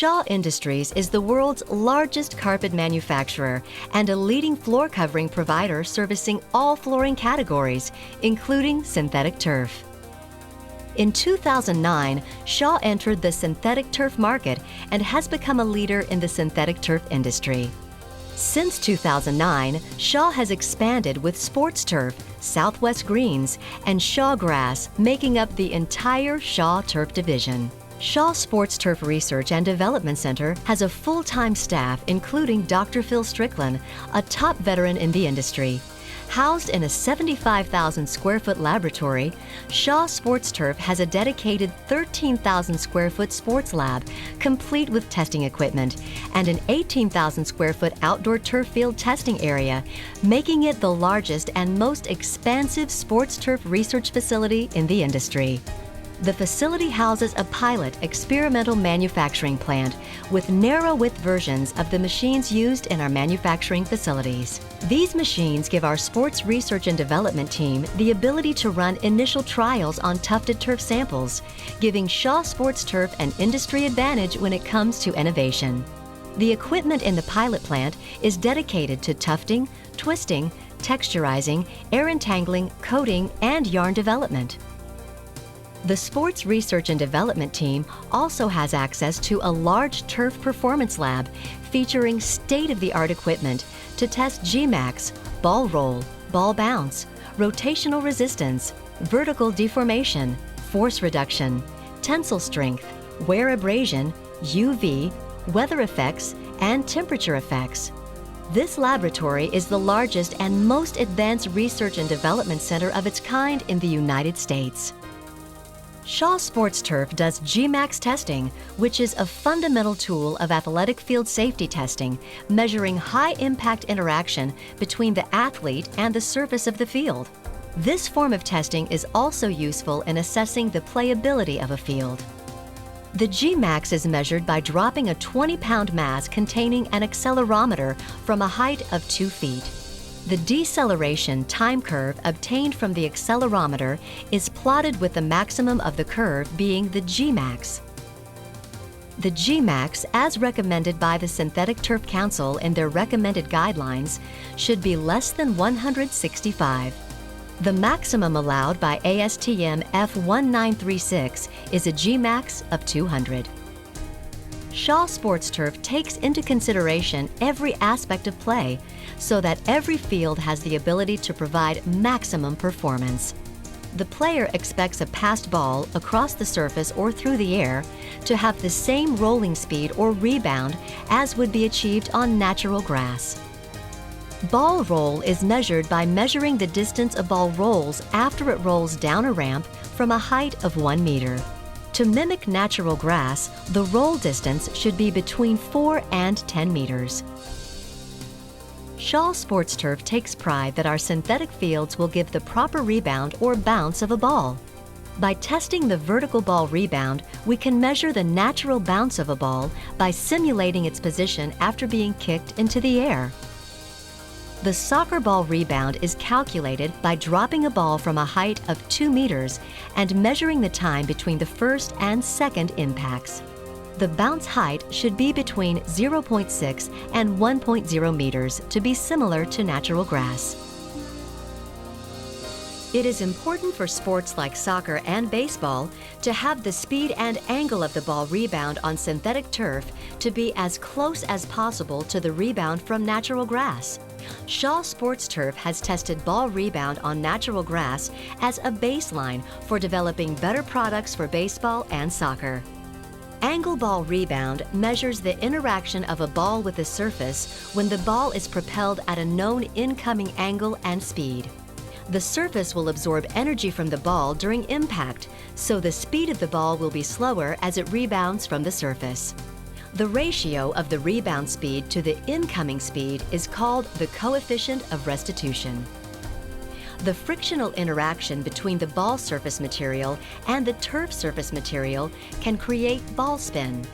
Shaw Industries is the world's largest carpet manufacturer and a leading floor covering provider servicing all flooring categories, including synthetic turf. In 2009, Shaw entered the synthetic turf market and has become a leader in the synthetic turf industry. Since 2009, Shaw has expanded with sports turf, Southwest Greens, and Shaw Grass, making up the entire Shaw Turf division. Shaw Sports Turf Research and Development Center has a full-time staff including Dr. Phil Strickland, a top veteran in the industry. Housed in a 75,000 square foot laboratory, Shaw Sports Turf has a dedicated 13,000 square foot sports lab, complete with testing equipment, and an 18,000 square foot outdoor turf field testing area, making it the largest and most expansive sports turf research facility in the industry. The facility houses a pilot experimental manufacturing plant with narrow-width versions of the machines used in our manufacturing facilities. These machines give our sports research and development team the ability to run initial trials on tufted turf samples, giving Shaw Sports Turf an industry advantage when it comes to innovation. The equipment in the pilot plant is dedicated to tufting, twisting, texturizing, air entangling, coating, and yarn development. The Sports Research and Development team also has access to a large turf performance lab featuring state-of-the-art equipment to test G-Max, ball roll, ball bounce, rotational resistance, vertical deformation, force reduction, tensile strength, wear abrasion, UV, weather effects, and temperature effects. This laboratory is the largest and most advanced research and development center of its kind in the United States. Shaw Sports Turf does G-Max testing, which is a fundamental tool of athletic field safety testing, measuring high-impact interaction between the athlete and the surface of the field. This form of testing is also useful in assessing the playability of a field. The G-Max is measured by dropping a 20-pound mass containing an accelerometer from a height of 2 feet. The deceleration time curve obtained from the accelerometer is plotted with the maximum of the curve being the G-Max. The G-Max, as recommended by the Synthetic Turf Council in their recommended guidelines, should be less than 165. The maximum allowed by ASTM F1936 is a G-Max of 200. Shaw Sports Turf takes into consideration every aspect of play so that every field has the ability to provide maximum performance. The player expects a passed ball across the surface or through the air to have the same rolling speed or rebound as would be achieved on natural grass. Ball roll is measured by measuring the distance a ball rolls after it rolls down a ramp from a height of 1 meter. To mimic natural grass, the roll distance should be between 4 and 10 meters. Shaw Sports Turf takes pride that our synthetic fields will give the proper rebound or bounce of a ball. By testing the vertical ball rebound, we can measure the natural bounce of a ball by simulating its position after being kicked into the air. The soccer ball rebound is calculated by dropping a ball from a height of 2 meters and measuring the time between the first and second impacts. The bounce height should be between 0.6 and 1.0 meters to be similar to natural grass. It is important for sports like soccer and baseball to have the speed and angle of the ball rebound on synthetic turf to be as close as possible to the rebound from natural grass. Shaw Sports Turf has tested ball rebound on natural grass as a baseline for developing better products for baseball and soccer. Angle ball rebound measures the interaction of a ball with the surface when the ball is propelled at a known incoming angle and speed. The surface will absorb energy from the ball during impact, so the speed of the ball will be slower as it rebounds from the surface. The ratio of the rebound speed to the incoming speed is called the coefficient of restitution. The frictional interaction between the ball surface material and the turf surface material can create ball spin.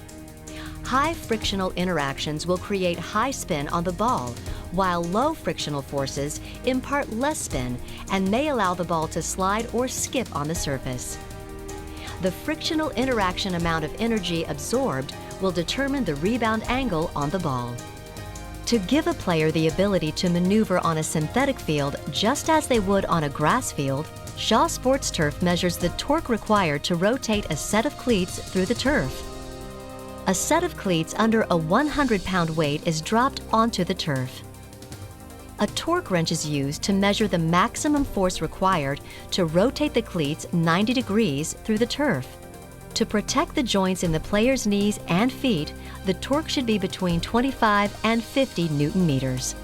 High frictional interactions will create high spin on the ball, while low frictional forces impart less spin and may allow the ball to slide or skip on the surface. The frictional interaction amount of energy absorbed will determine the rebound angle on the ball. To give a player the ability to maneuver on a synthetic field just as they would on a grass field, Shaw Sports Turf measures the torque required to rotate a set of cleats through the turf. A set of cleats under a 100-pound weight is dropped onto the turf. A torque wrench is used to measure the maximum force required to rotate the cleats 90 degrees through the turf. To protect the joints in the player's knees and feet, the torque should be between 25 and 50 Newton meters.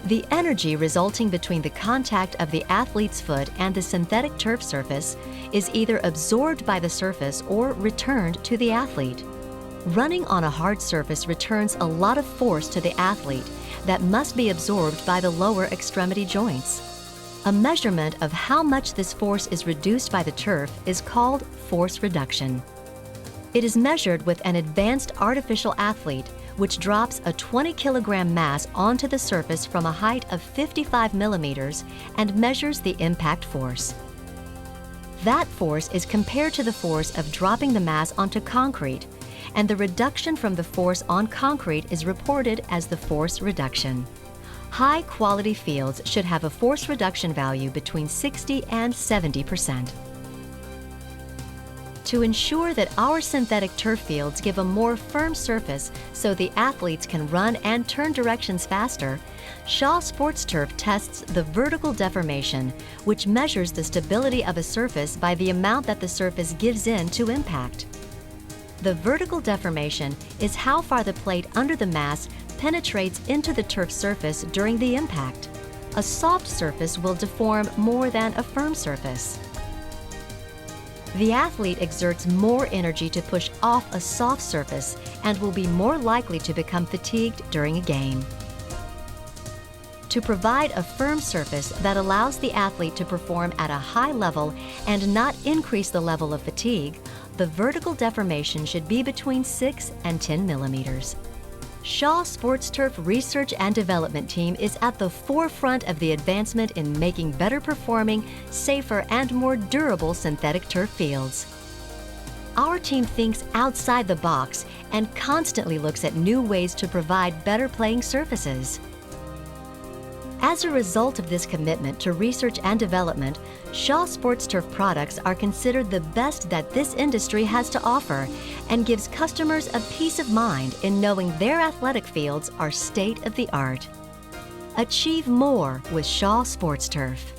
The energy resulting between the contact of the athlete's foot and the synthetic turf surface is either absorbed by the surface or returned to the athlete. Running on a hard surface returns a lot of force to the athlete that must be absorbed by the lower extremity joints. A measurement of how much this force is reduced by the turf is called force reduction. It is measured with an advanced artificial athlete, which drops a 20-kilogram mass onto the surface from a height of 55 millimeters and measures the impact force. That force is compared to the force of dropping the mass onto concrete, and the reduction from the force on concrete is reported as the force reduction. High-quality fields should have a force reduction value between 60 and 70%. To ensure that our synthetic turf fields give a more firm surface so the athletes can run and turn directions faster, Shaw Sports Turf tests the vertical deformation, which measures the stability of a surface by the amount that the surface gives in to impact. The vertical deformation is how far the plate under the mass penetrates into the turf surface during the impact. A soft surface will deform more than a firm surface. The athlete exerts more energy to push off a soft surface and will be more likely to become fatigued during a game. To provide a firm surface that allows the athlete to perform at a high level and not increase the level of fatigue, the vertical deformation should be between 6 and 10 millimeters. Shaw Sports Turf Research and Development Team is at the forefront of the advancement in making better performing, safer, and more durable synthetic turf fields. Our team thinks outside the box and constantly looks at new ways to provide better playing surfaces. As a result of this commitment to research and development, Shaw Sports Turf products are considered the best that this industry has to offer and gives customers a peace of mind in knowing their athletic fields are state-of-the-art. Achieve more with Shaw Sports Turf.